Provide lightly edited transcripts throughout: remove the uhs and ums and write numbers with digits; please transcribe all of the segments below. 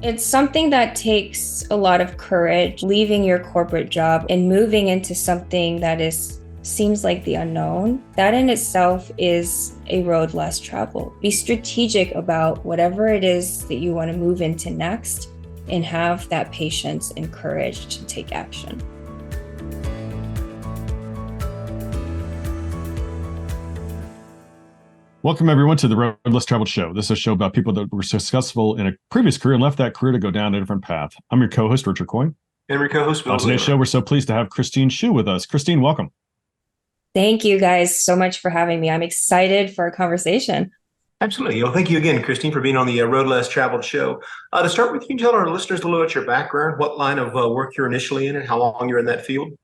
It's something that takes a lot of courage, leaving your corporate job and moving into something that seems like the unknown. That in itself is a road less traveled. Be strategic about whatever it is that you want to move into next and have that patience and courage to take action. Welcome, everyone, to the Road Less Traveled Show. This is a show about people that were successful in a previous career and left that career to go down a different path. I'm your co-host, Richard Coyne. And your co-host, Bill Zahller. On today's show, we're so pleased to have Christine Hsu with us. Christine, welcome. Thank you guys so much for having me. I'm excited for a conversation. Absolutely. Well, thank you again, Christine, for being on the Road Less Traveled Show. To start with, you can tell our listeners a little about your background, what line of work you're initially in, and how long you're in that field.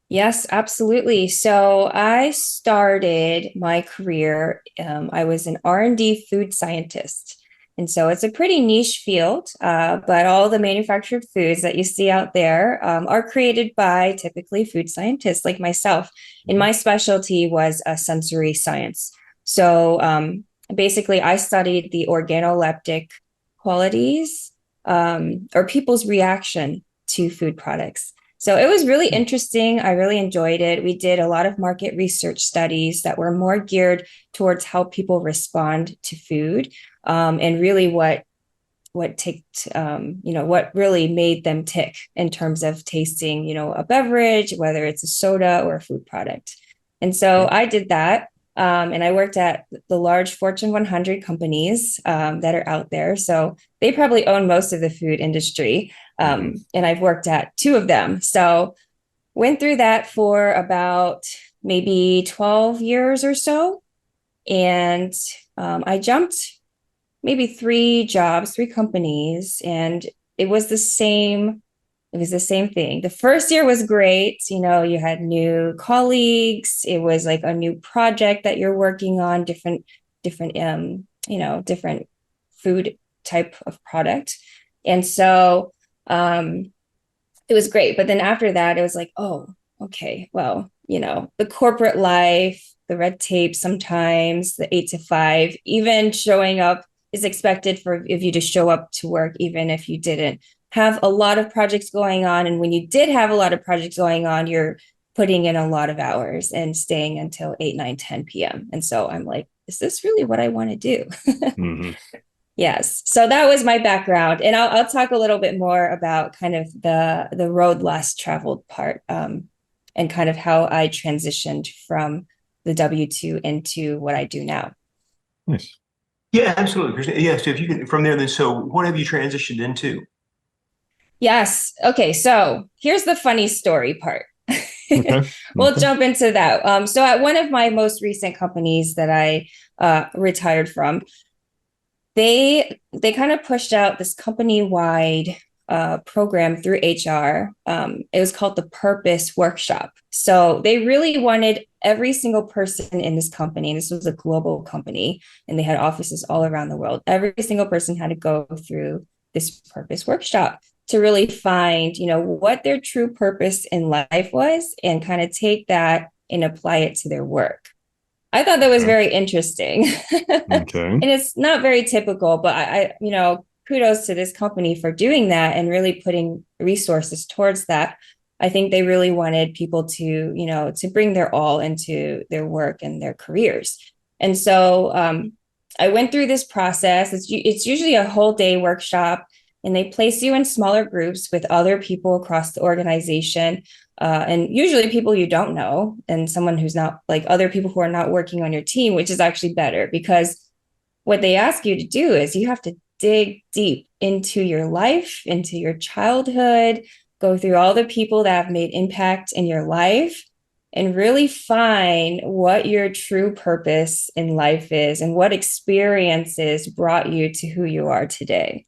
Yes, absolutely. So I started my career, I was an R&D Food Scientist. And so it's a pretty niche field, but all the manufactured foods that you see out there are created by typically food scientists like myself. And my specialty was sensory science. So basically, I studied the organoleptic qualities or people's reaction to food products. So it was really interesting. I really enjoyed it. We did a lot of market research studies that were more geared towards how people respond to food, and really what ticked, what really made them tick in terms of tasting, a beverage, whether it's a soda or a food product. And so I did that. And I worked at the large Fortune 100 companies that are out there. So they probably own most of the food industry. And I've worked at two of them. So went through that for about maybe 12 years or so. And I jumped maybe three companies, and it was the same. It was the same thing. The first year was great. You had new colleagues. It was like a new project that you're working on, different food type of product. And so it was great. But then after that, it was like, oh, okay, well, the corporate life, the red tape, sometimes the 8 to 5, even showing up is expected if you to show up to work, even if you didn't have a lot of projects going on. And when you did have a lot of projects going on, you're putting in a lot of hours and staying until 8, 9, 10 p.m. And so I'm like, is this really what I want to do? Mm-hmm. Yes. So that was my background. And I'll talk a little bit more about kind of the road less traveled part, and kind of how I transitioned from the W-2 into what I do now. Nice. Yeah, absolutely. Yeah. So if you can, from there, then, so what have you transitioned into? Yes. Okay. So here's the funny story part. Okay. We'll jump into that. So at one of my most recent companies that I retired from, they kind of pushed out this company-wide program through HR. It was called the Purpose Workshop. So they really wanted every single person in this company, and this was a global company, and they had offices all around the world. Every single person had to go through this Purpose Workshop to really find, what their true purpose in life was, and kind of take that and apply it to their work. I thought that was very interesting. Okay. And it's not very typical, but I kudos to this company for doing that and really putting resources towards that. I think they really wanted people to, to bring their all into their work and their careers. And so I went through this process. It's usually a whole day workshop, and they place you in smaller groups with other people across the organization, and usually people you don't know, and someone who's not, like, other people who are not working on your team, which is actually better, because what they ask you to do is you have to dig deep into your life, into your childhood, go through all the people that have made impact in your life, and really find what your true purpose in life is and what experiences brought you to who you are today.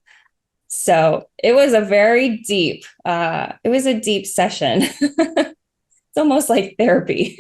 So it was a very deep, session. It's almost like therapy.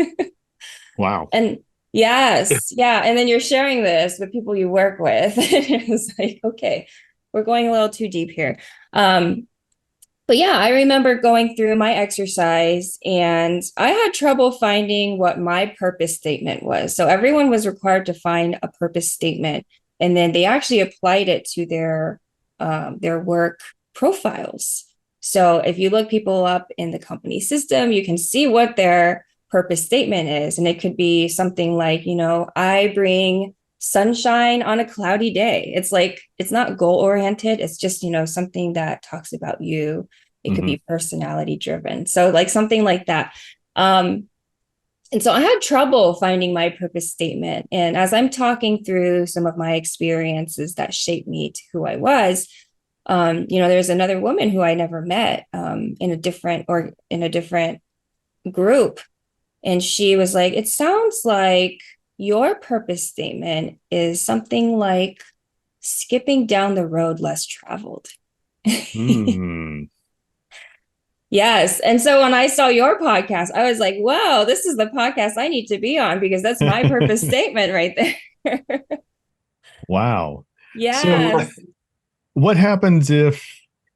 Wow. And yes. Yeah. And then you're sharing this with people you work with. It was like, okay, we're going a little too deep here. But yeah, I remember going through my exercise, and I had trouble finding what my purpose statement was. So everyone was required to find a purpose statement, and then they actually applied it to their their work profiles. So if you look people up in the company system, you can see what their purpose statement is. And it could be something like, I bring sunshine on a cloudy day. It's like, it's not goal oriented. It's just, something that talks about you. It could be personality driven. So like something like that. And so I had trouble finding my purpose statement. And as I'm talking through some of my experiences that shaped me to who I was, there's another woman who I never met in a different group. And she was like, it sounds like your purpose statement is something like skipping down the road less traveled. Yes. And so when I saw your podcast, I was like, wow, this is the podcast I need to be on because that's my purpose statement right there. Wow. Yes. So what happens if,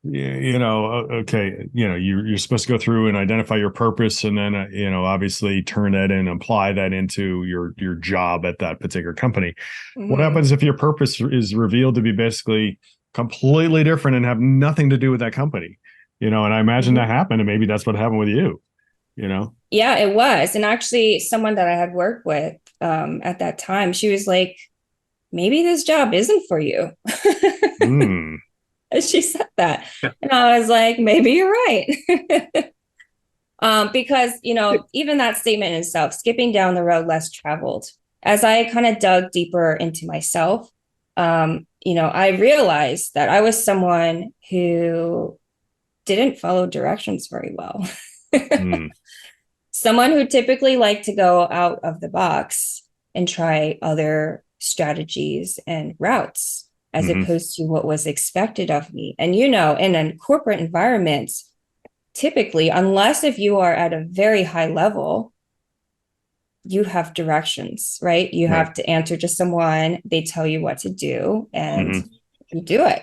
okay, you're supposed to go through and identify your purpose and then, obviously turn that and apply that into your job at that particular company. What happens if your purpose is revealed to be basically completely different and have nothing to do with that company? And I imagine that happened, and maybe that's what happened with you, Yeah, it was. And actually someone that I had worked with at that time, she was like, maybe this job isn't for you. And she said that. And I was like, maybe you're right. Because, even that statement in itself, skipping down the road less traveled, as I kind of dug deeper into myself, I realized that I was someone who didn't follow directions very well. Someone who typically liked to go out of the box and try other strategies and routes as opposed to what was expected of me. And, in a corporate environment, typically, unless if you are at a very high level, you have directions, right? You have to answer to someone, they tell you what to do, and you do it.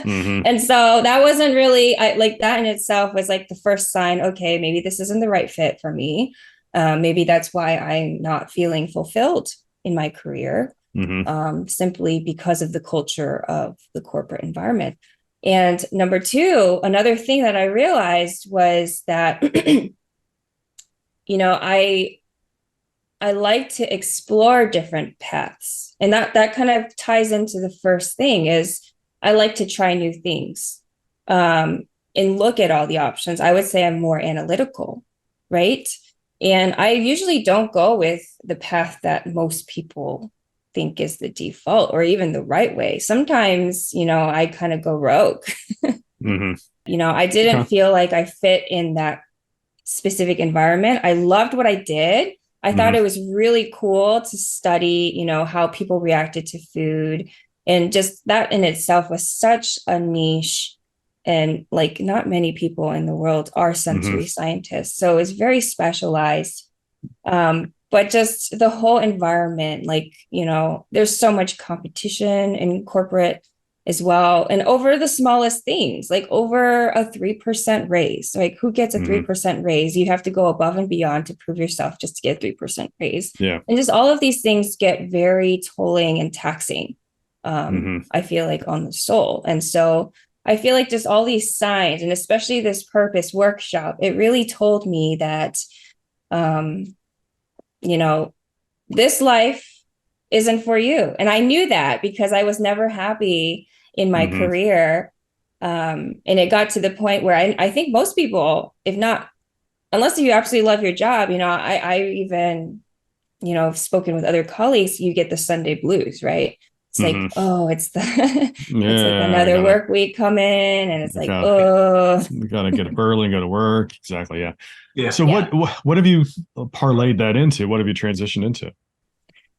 And so that wasn't really, like that in itself was like the first sign, okay, maybe this isn't the right fit for me. Maybe that's why I'm not feeling fulfilled in my career, simply because of the culture of the corporate environment. And number two, another thing that I realized was that, I like to explore different paths. And that kind of ties into the first thing is I like to try new things and look at all the options. I would say I'm more analytical, right? And I usually don't go with the path that most people think is the default or even the right way. Sometimes, I kind of go rogue. I didn't feel like I fit in that specific environment. I loved what I did. I thought it was really cool to study, how people reacted to food. And just that in itself was such a niche. And like not many people in the world are sensory scientists. So it's very specialized. But just the whole environment, like, there's so much competition in corporate as well. And over the smallest things, like over a 3% raise, like who gets a 3% raise? You have to go above and beyond to prove yourself just to get a 3% raise. Yeah. And just all of these things get very tolling and taxing, I feel like, on the soul. And so I feel like just all these signs, and especially this purpose workshop, it really told me that, this life isn't for you. And I knew that because I was never happy in my career. And it got to the point where I think most people, if not, unless you absolutely love your job, I even, have spoken with other colleagues, you get the Sunday blues, right? It's like, oh, it's it's like another work week coming, and it's like, oh, you gotta get up early and go to work. Exactly. Yeah. Yeah. So what have you parlayed that into? What have you transitioned into?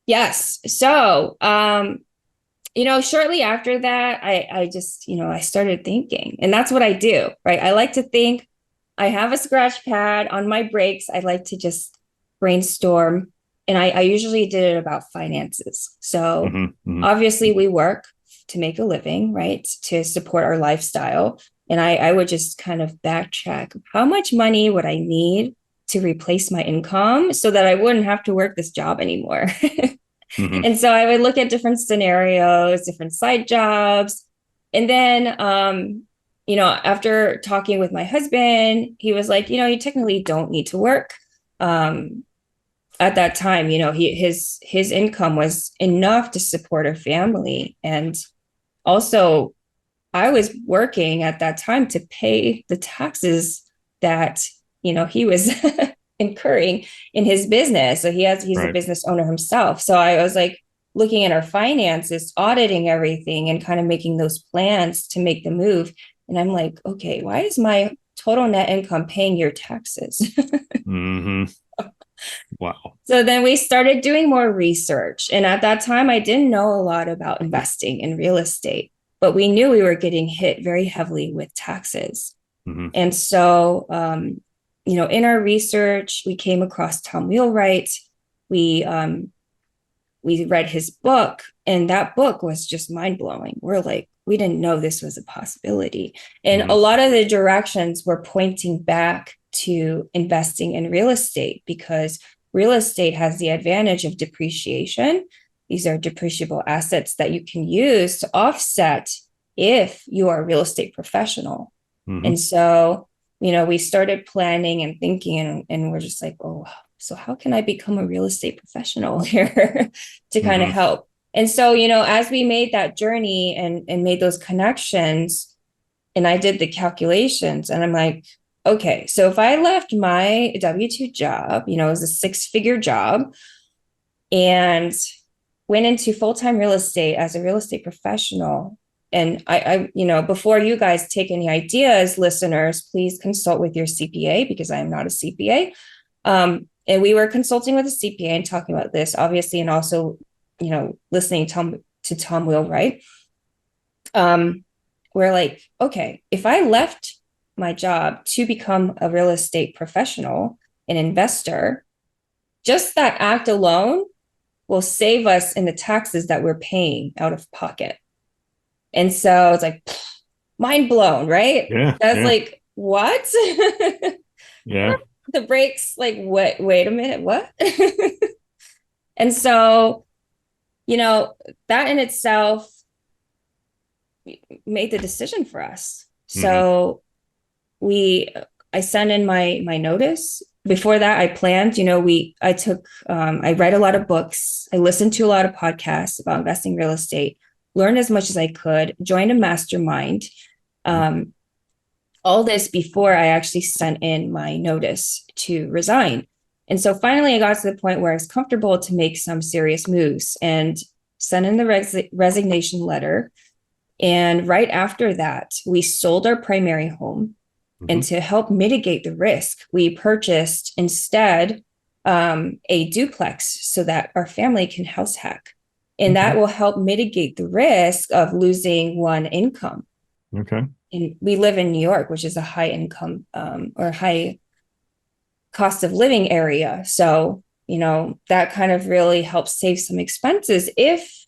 Yes. So, shortly after that, I just, I started thinking, and that's what I do, right? I like to think. I have a scratch pad on my breaks. I like to just brainstorm. And I usually did it about finances. So obviously we work to make a living, right? To support our lifestyle. And I would just kind of backtrack. How much money would I need to replace my income so that I wouldn't have to work this job anymore? And so I would look at different scenarios, different side jobs. And then, after talking with my husband, he was like, you technically don't need to work. At that time, his income was enough to support a family. And also, I was working at that time to pay the taxes that, he was incurring in his business. So he's a business owner himself. So I was like looking at our finances, auditing everything and kind of making those plans to make the move. And I'm like, okay, why is my total net income paying your taxes? Mm-hmm. Wow. So then we started doing more research. And at that time, I didn't know a lot about investing in real estate, but we knew we were getting hit very heavily with taxes. Mm-hmm. And so, in our research, we came across Tom Wheelwright. We read his book, and that book was just mind blowing. We're like, we didn't know this was a possibility. And a lot of the directions were pointing back to investing in real estate, because real estate has the advantage of depreciation. These are depreciable assets that you can use to offset if you are a real estate professional. Mm-hmm. And so, we started planning and thinking, and we're just like, oh, so how can I become a real estate professional here to kind of help? And so, as we made that journey and made those connections, and I did the calculations, and I'm like, okay, so if I left my W-2 job, it was a 6-figure job, and went into full-time real estate as a real estate professional. And I before you guys take any ideas, listeners, please consult with your CPA, because I am not a CPA. And we were consulting with a CPA and talking about this, obviously, and also, listening to Tom Wheelwright. We're like, okay, if I left my job to become a real estate professional, an investor, just that act alone will save us in the taxes that we're paying out of pocket. And so it's like, mind blown, right? Yeah. That's like, what? Yeah. The brakes, like, wait a minute, what? And so, that in itself made the decision for us. So I sent in my notice. Before that, I planned, I read a lot of books. I listened to a lot of podcasts about investing in real estate, learned as much as I could, joined a mastermind. All this before I actually sent in my notice to resign. And so finally, I got to the point where I was comfortable to make some serious moves and sent in the resignation letter. And right after that, we sold our primary home. And to help mitigate the risk, we purchased instead a duplex so that our family can house hack. And that will help mitigate the risk of losing one income. Okay. And we live in New York, which is a high income or high cost of living area. So, that kind of really helps save some expenses if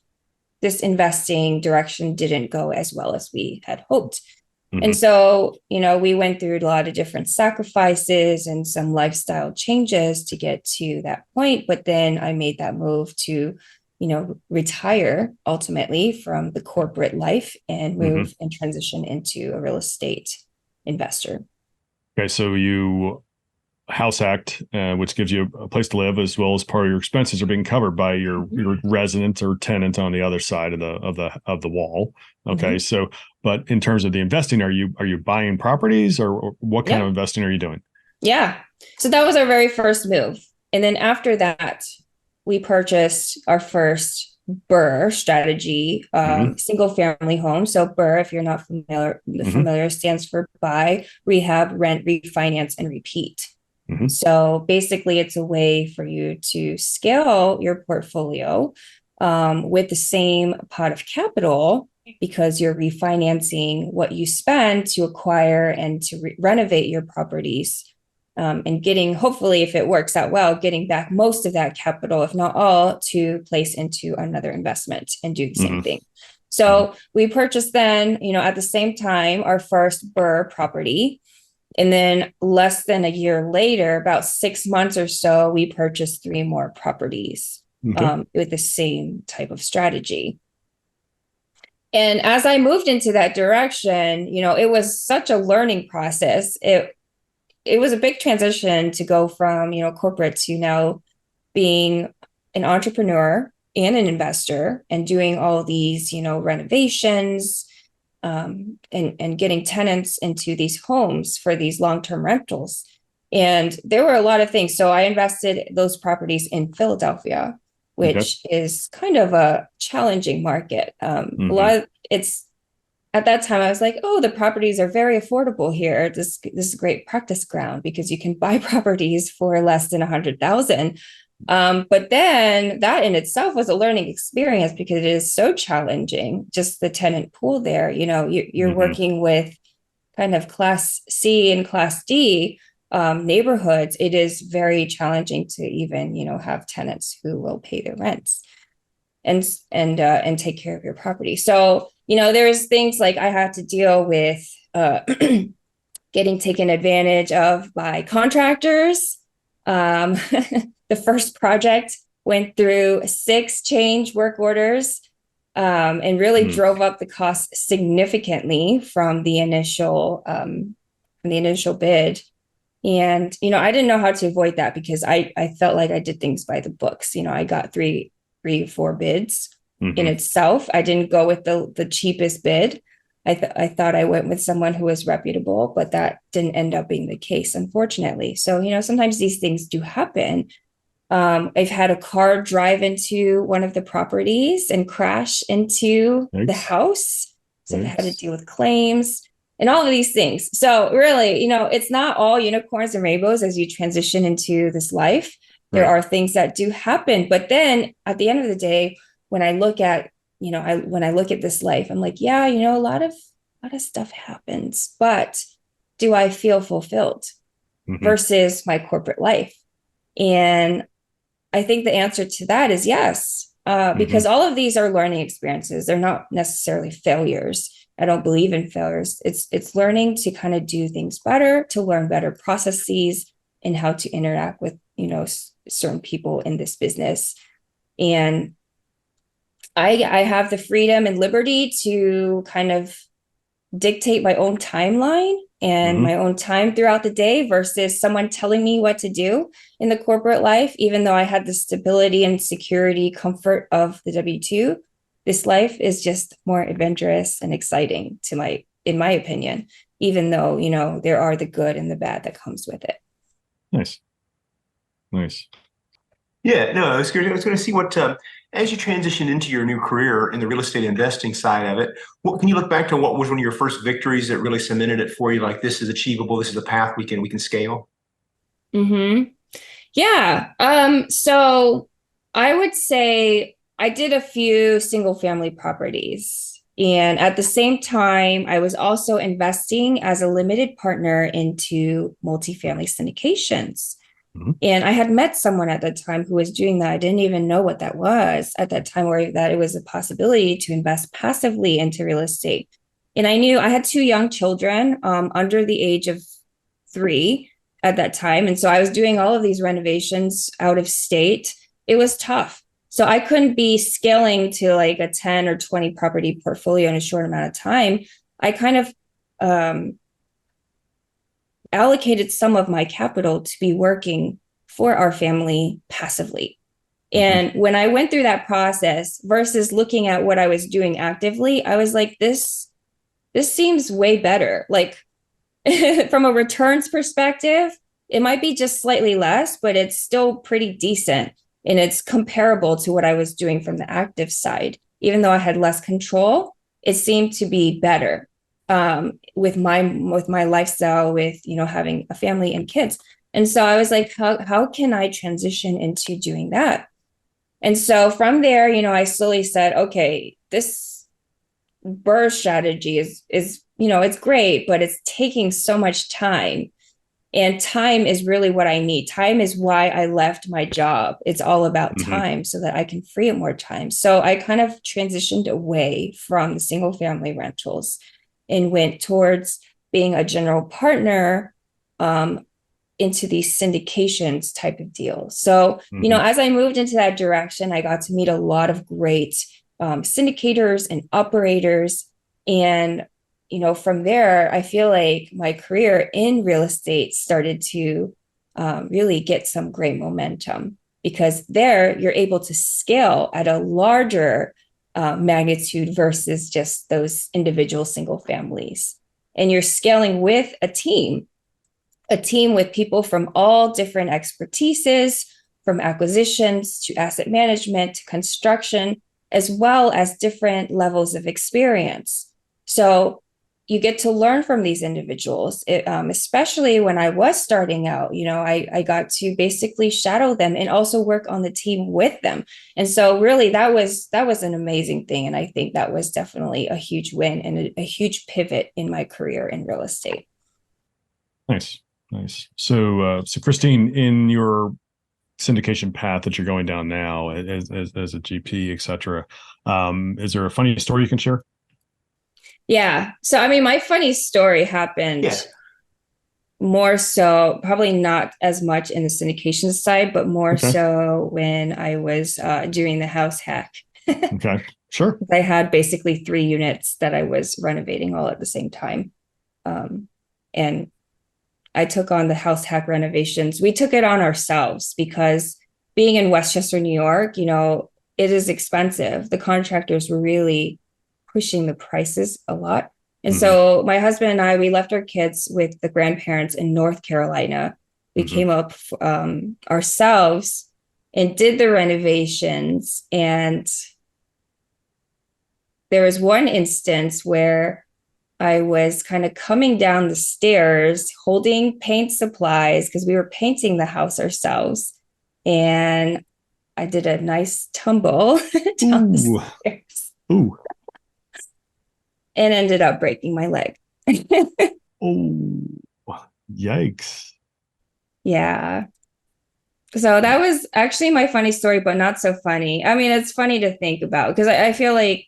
this investing direction didn't go as well as we had hoped. And so, we went through a lot of different sacrifices and some lifestyle changes to get to that point. But then I made that move to, retire ultimately from the corporate life and move and transition into a real estate investor. Okay. So you house hacked, which gives you a place to live, as well as part of your expenses are being covered by your resident or tenant on the other side of the wall. Okay. So, but in terms of the investing, are you buying properties, or what kind of investing are you doing? Yeah. So that was our very first move. And then after that, we purchased our first BRRRR strategy, single family home. So BRRRR, if you're not familiar, stands for buy, rehab, rent, refinance, and repeat. So basically, it's a way for you to scale your portfolio with the same pot of capital, because you're refinancing what you spend to acquire and to renovate your properties, and getting, hopefully, if it works out well, getting back most of that capital, if not all, to place into another investment and do the same thing. So we purchased then, at the same time, our first BRRRR property. And then less than a year later, about 6 months or so, we purchased 3 more properties with the same type of strategy. And as I moved into that direction, it was such a learning process. It was a big transition to go from, corporate to now being an entrepreneur and an investor and doing all these, renovations, and getting tenants into these homes for these long-term rentals. And there were a lot of things. So I invested those properties in Philadelphia, which is kind of a challenging market. A lot of it's at that time I was like, oh, the properties are very affordable here. This is a great practice ground because you can buy properties for less than 100,000. But then that in itself was a learning experience because it is so challenging, just the tenant pool there. You're working with kind of Class C and Class D neighborhoods. It is very challenging to even, have tenants who will pay their rents and take care of your property. So, there's things like I had to deal with getting taken advantage of by contractors. The first project went through 6 change work orders, and really drove up the cost significantly from the initial bid. And, I didn't know how to avoid that because I felt like I did things by the books. I got 4 bids in itself. I didn't go with the cheapest bid. I thought I went with someone who was reputable, but that didn't end up being the case, unfortunately. So, sometimes these things do happen. I've had a car drive into one of the properties and crash into the house. So I had to deal with claims and all of these things. So really, it's not all unicorns and rainbows as you transition into this life. There are things that do happen. But then at the end of the day, when I look at, when I look at this life, I'm like, yeah, a lot of stuff happens, but do I feel fulfilled versus my corporate life? And I think the answer to that is yes, because all of these are learning experiences. They're not necessarily failures. I don't believe in failures. It's learning to kind of do things better, to learn better processes and how to interact with, certain people in this business. And I have the freedom and liberty to kind of dictate my own timeline and my own time throughout the day versus someone telling me what to do in the corporate life. Even though I had the stability and security comfort of the W-2, this life is just more adventurous and exciting in my opinion, even though, there are the good and the bad that comes with it. Nice. Yeah, no, I was going to see what, as you transition into your new career in the real estate investing side of it, what can you look back to? What was one of your first victories that really cemented it for you? Like, this is achievable. This is a path we can scale. Yeah. So I would say I did a few single family properties. And at the same time, I was also investing as a limited partner into multifamily syndications. And I had met someone at that time who was doing that. I didn't even know what that was at that time, or that it was a possibility to invest passively into real estate. And I knew I had 2 young children under the age of 3 at that time. And so I was doing all of these renovations out of state. It was tough. So I couldn't be scaling to like a 10 or 20 property portfolio in a short amount of time. I kind of allocated some of my capital to be working for our family passively. And when I went through that process versus looking at what I was doing actively, I was like, this seems way better. Like from a returns perspective, it might be just slightly less, but it's still pretty decent. And it's comparable to what I was doing from the active side. Even though I had less control, it seemed to be better. With my lifestyle, with having a family and kids. And so I was like, how can I transition into doing that? And so from there, I slowly said, okay, this BRRRR strategy is it's great, but it's taking so much time. And time is really what I need. Time is why I left my job. It's all about time so that I can free up more time. So I kind of transitioned away from the single family rentals and went towards being a general partner into these syndications type of deals. So, as I moved into that direction, I got to meet a lot of great syndicators and operators. And, from there, I feel like my career in real estate started to really get some great momentum, because there you're able to scale at a larger magnitude versus just those individual single families. And you're scaling with a team with people from all different expertises, from acquisitions to asset management to construction, as well as different levels of experience. So you get to learn from these individuals, especially when I was starting out. I got to basically shadow them and also work on the team with them. And so really that was an amazing thing. And I think that was definitely a huge win and a huge pivot in my career in real estate. Nice. So Christine, in your syndication path that you're going down now as a GP, et cetera, is there a funny story you can share? Yeah. So, my funny story happened more so, probably not as much in the syndication side, but more so when I was doing the house hack. Okay, sure. I had basically 3 units that I was renovating all at the same time. And I took on the house hack renovations. We took it on ourselves because being in Westchester, New York, it is expensive. The contractors were really pushing the prices a lot. And so my husband and I, we left our kids with the grandparents in North Carolina. We came up ourselves and did the renovations. And there was one instance where I was kind of coming down the stairs holding paint supplies because we were painting the house ourselves. And I did a nice tumble down the stairs. Ooh. And ended up breaking my leg. Oh, yikes. Yeah. So that was actually my funny story, but not so funny. It's funny to think about because I feel like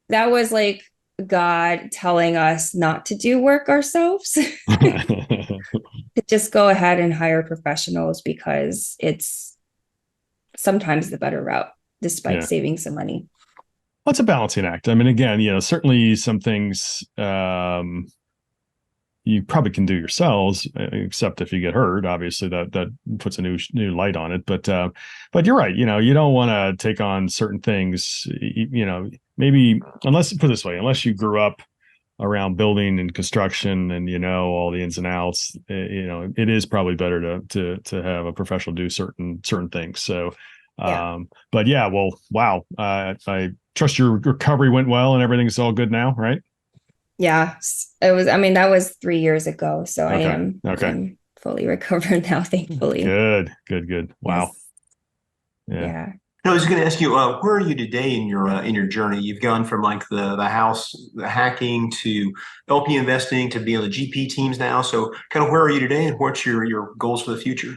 that was like God telling us not to do work ourselves, to just go ahead and hire professionals because it's sometimes the better route, despite saving some money. Well, it's a balancing act. Again, certainly some things you probably can do yourselves, except if you get hurt. Obviously, that puts a new light on it. But you're right. You don't want to take on certain things. Maybe unless, put it this way, unless you grew up around building and construction and all the ins and outs, it is probably better to have a professional do certain things. So. But yeah, well, wow. I trust your recovery went well and everything's all good now, right? Yeah, it was, that was 3 years ago. So I'm fully recovered now, thankfully. Good. Wow. Yes. Yeah. I was going to ask you, where are you today in your journey? You've gone from like the house, the hacking to LP investing to being on the GP teams now. So kind of where are you today and what's your goals for the future?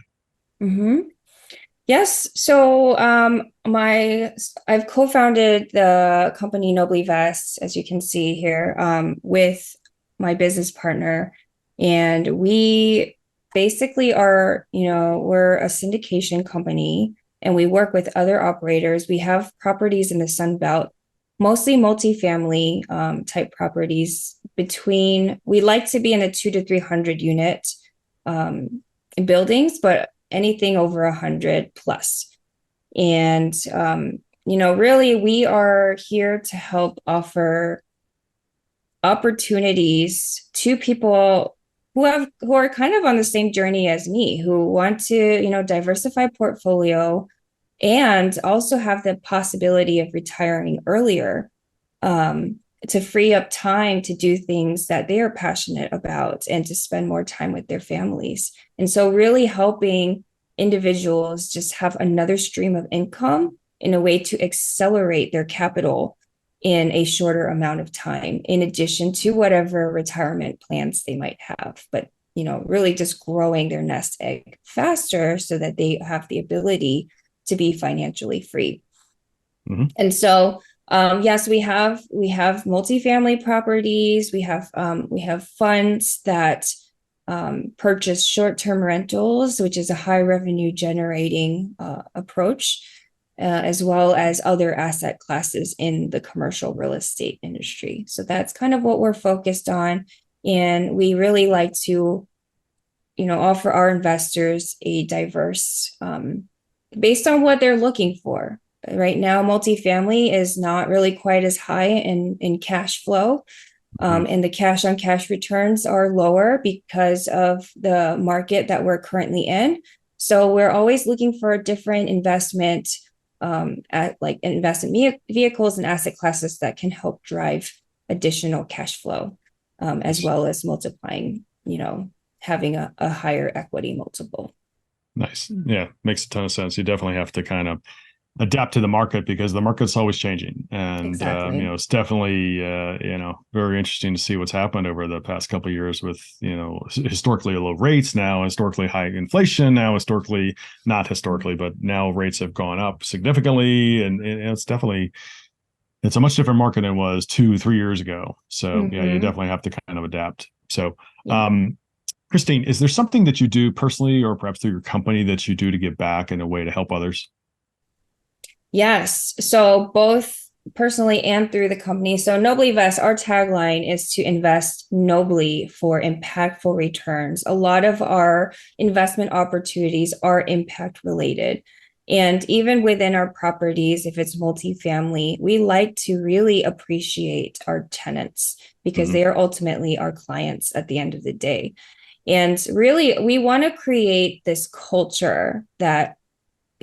Yes. So I've co-founded the company Nobly Vest, as you can see here, with my business partner. And we basically are, we're a syndication company and we work with other operators. We have properties in the Sun Belt, mostly multifamily type properties we like to be in the 200 to 300 unit buildings, but anything over 100 plus. And, really we are here to help offer opportunities to people who are kind of on the same journey as me, who want to, diversify portfolio and also have the possibility of retiring earlier, to free up time to do things that they are passionate about and to spend more time with their families. And so really helping individuals just have another stream of income in a way to accelerate their capital in a shorter amount of time, in addition to whatever retirement plans they might have. But, really just growing their nest egg faster so that they have the ability to be financially free. And so, yes, we have multifamily properties. We have funds that purchase short-term rentals, which is a high revenue generating approach. as well as other asset classes in the commercial real estate industry. So that's kind of what we're focused on. And we really like to, offer our investors a diverse, based on what they're looking for. Right now, multifamily is not really quite as high in cash flow. And the cash on cash returns are lower because of the market that we're currently in. So we're always looking for a different investment, investment vehicles and asset classes that can help drive additional cash flow, as well as multiplying, having a higher equity multiple. Nice. Yeah, makes a ton of sense. You definitely have to kind of adapt to the market because the market's always changing. And, Exactly. it's definitely, very interesting to see what's happened over the past couple of years with, historically low rates, now historically high inflation, now historically, not historically, but now rates have gone up significantly. And it's a much different market than it was 2-3 years ago. So yeah, you definitely have to kind of adapt. So, Christine, is there something that you do personally or perhaps through your company that you do to give back in a way to help others? Yes. So both personally and through the company. So Nobly Vest, our tagline is to invest nobly for impactful returns. A lot of our investment opportunities are impact related. And even within our properties, if it's multifamily, we like to really appreciate our tenants because they are ultimately our clients at the end of the day. And really, we want to create this culture that,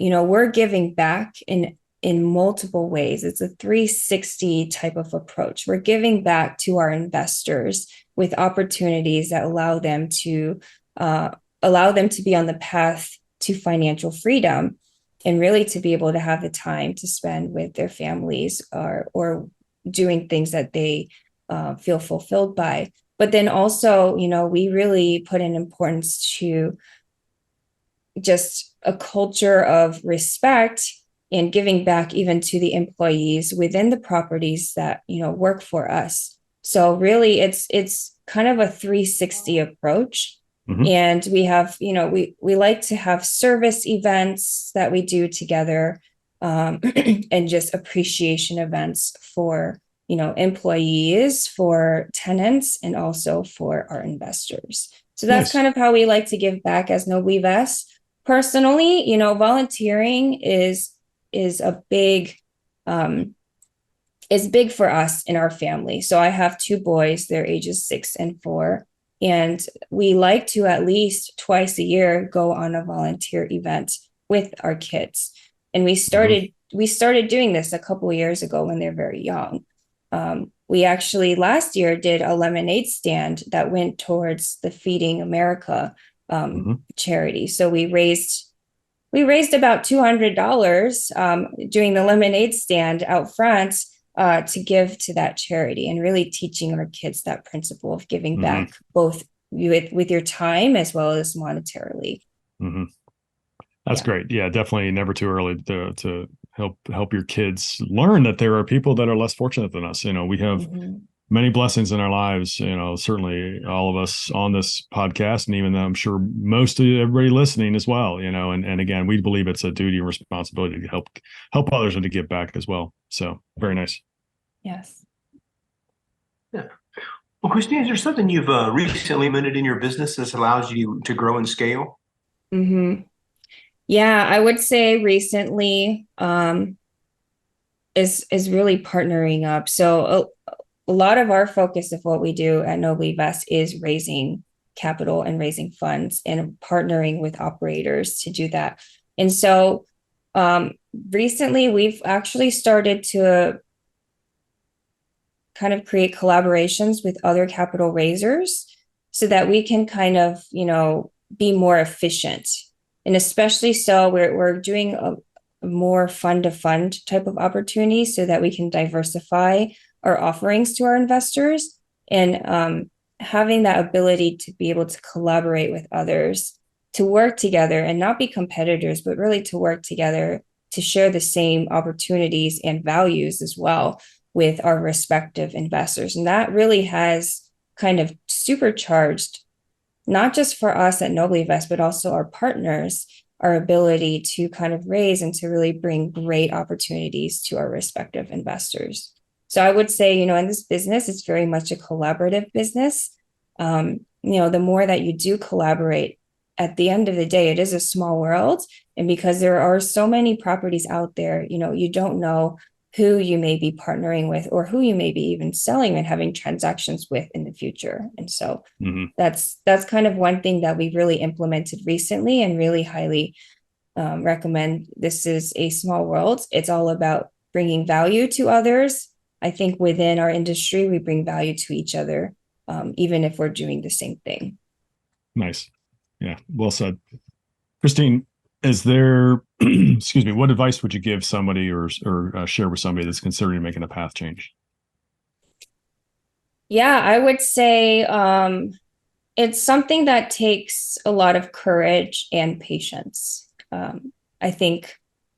we're giving back in multiple ways. It's a 360 type of approach. We're giving back to our investors with opportunities that allow them to be on the path to financial freedom and really to be able to have the time to spend with their families or doing things that they feel fulfilled by. But then also, we really put an importance to just a culture of respect and giving back even to the employees within the properties that, work for us. So really it's kind of a 360 approach. And we have, we like to have service events that we do together, and just appreciation events for, employees, for tenants, and also for our investors. So that's kind of how we like to give back as Nobly Vest. Personally, volunteering is a big, is big for us in our family. So I have 2 boys, they're ages 6 and 4. And we like to at least twice a year go on a volunteer event with our kids. And we started doing this a couple of years ago when they're very young. We actually last year did a lemonade stand that went towards the Feeding America charity. So we raised about $200 doing the lemonade stand out front to give to that charity, and really teaching our kids that principle of giving back both with your time as well as monetarily. That's great. Yeah, definitely never too early to help your kids learn that there are people that are less fortunate than us. We have many blessings in our lives, certainly all of us on this podcast, and even I'm sure most of everybody listening as well, and again, we believe it's a duty and responsibility to help others and to give back as well. So very nice. Yes. Yeah. Well, Christine, is there something you've recently implemented in your business that allows you to grow and scale? Yeah, I would say recently is really partnering up. So a lot of our focus of what we do at Nobly Vest is raising capital and raising funds and partnering with operators to do that. And so recently we've actually started to kind of create collaborations with other capital raisers so that we can kind of, be more efficient. And especially so we're doing a more fund to fund type of opportunity so that we can diversify our offerings to our investors, and having that ability to be able to collaborate with others, to work together and not be competitors, but really to work together to share the same opportunities and values as well with our respective investors. And that really has kind of supercharged, not just for us at Nobly Vest, but also our partners our ability to kind of raise and to really bring great opportunities to our respective investors. So I would say, in this business, it's very much a collaborative business. The more that you do collaborate, at the end of the day, it is a small world. And because there are so many properties out there, you don't know who you may be partnering with or who you may be even selling and having transactions with in the future. And so that's kind of one thing that we really implemented recently and really highly recommend. This is a small world. It's all about bringing value to others. I think within our industry, we bring value to each other, even if we're doing the same thing. Nice. Yeah, well said. Christine, is there, excuse me, what advice would you give somebody or share with somebody that's considering making a path change? Yeah, I would say it's something that takes a lot of courage and patience. I think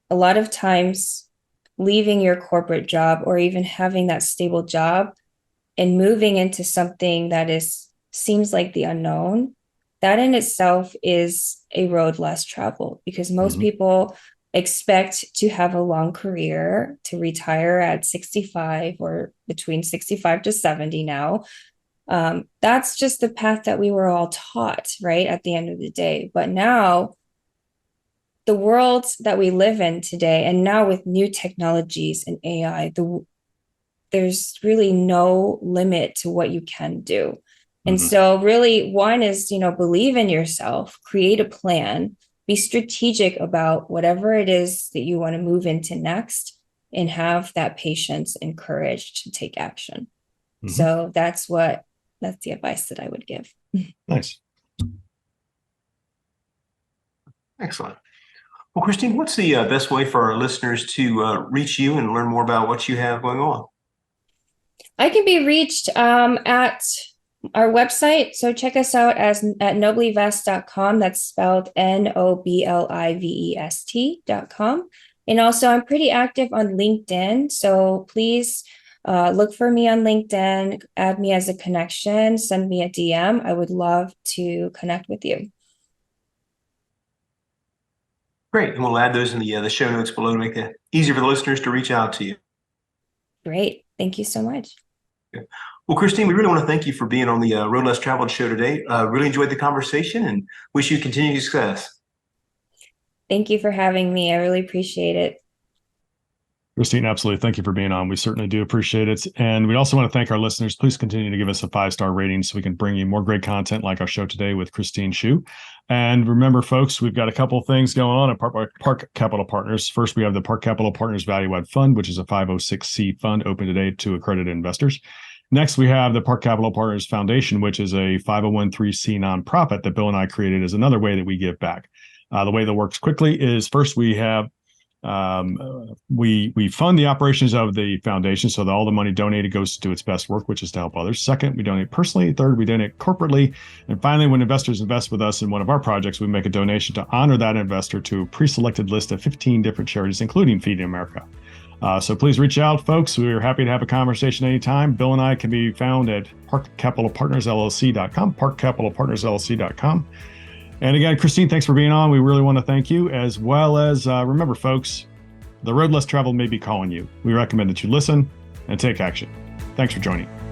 a lot of times leaving your corporate job or even having that stable job and moving into something that seems like the unknown, that in itself is a road less traveled, because most people expect to have a long career, to retire at 65 or between 65 to 70 now. That's just the path that we were all taught, right, at the end of the day. But now, the world that we live in today, and now with new technologies and AI, there's really no limit to what you can do. And so really, one is, believe in yourself, create a plan, be strategic about whatever it is that you want to move into next, and have that patience and courage to take action. So that's the advice that I would give. Nice. Excellent. Well, Christine, what's the best way for our listeners to reach you and learn more about what you have going on? I can be reached at our website. So check us out at noblivest.com. That's spelled NOBLIVEST.com. And also, I'm pretty active on LinkedIn. So please look for me on LinkedIn, add me as a connection, send me a DM. I would love to connect with you. Great. And we'll add those in the show notes below to make it easier for the listeners to reach out to you. Great. Thank you so much. Okay. Well, Christine, we really want to thank you for being on the Road Less Traveled show today. Really enjoyed the conversation and wish you continued success. Thank you for having me. I really appreciate it. Christine, absolutely. Thank you for being on. We certainly do appreciate it. And we also want to thank our listeners. Please continue to give us a 5-star rating so we can bring you more great content like our show today with Christine Hsu. And remember, folks, we've got a couple of things going on at Park Capital Partners. First, we have the Park Capital Partners Value Add Fund, which is a 506c fund open today to accredited investors. Next, we have the Park Capital Partners Foundation, which is a 501(c) nonprofit that Bill and I created as another way that we give back. The way that works quickly is first we have we fund the operations of the foundation so that all the money donated goes to do its best work, which is to help others. Second, we donate personally. Third, we donate corporately. And finally, when investors invest with us in one of our projects, we make a donation to honor that investor to a pre-selected list of 15 different charities, including Feeding America. So please reach out, folks. We're happy to have a conversation anytime. Bill and I can be found at parkcapitalpartnersllc.com, parkcapitalpartnersllc.com. And again, Christine, thanks for being on. We really want to thank you, as well as remember, folks, the road less traveled may be calling you. We recommend that you listen and take action. Thanks for joining.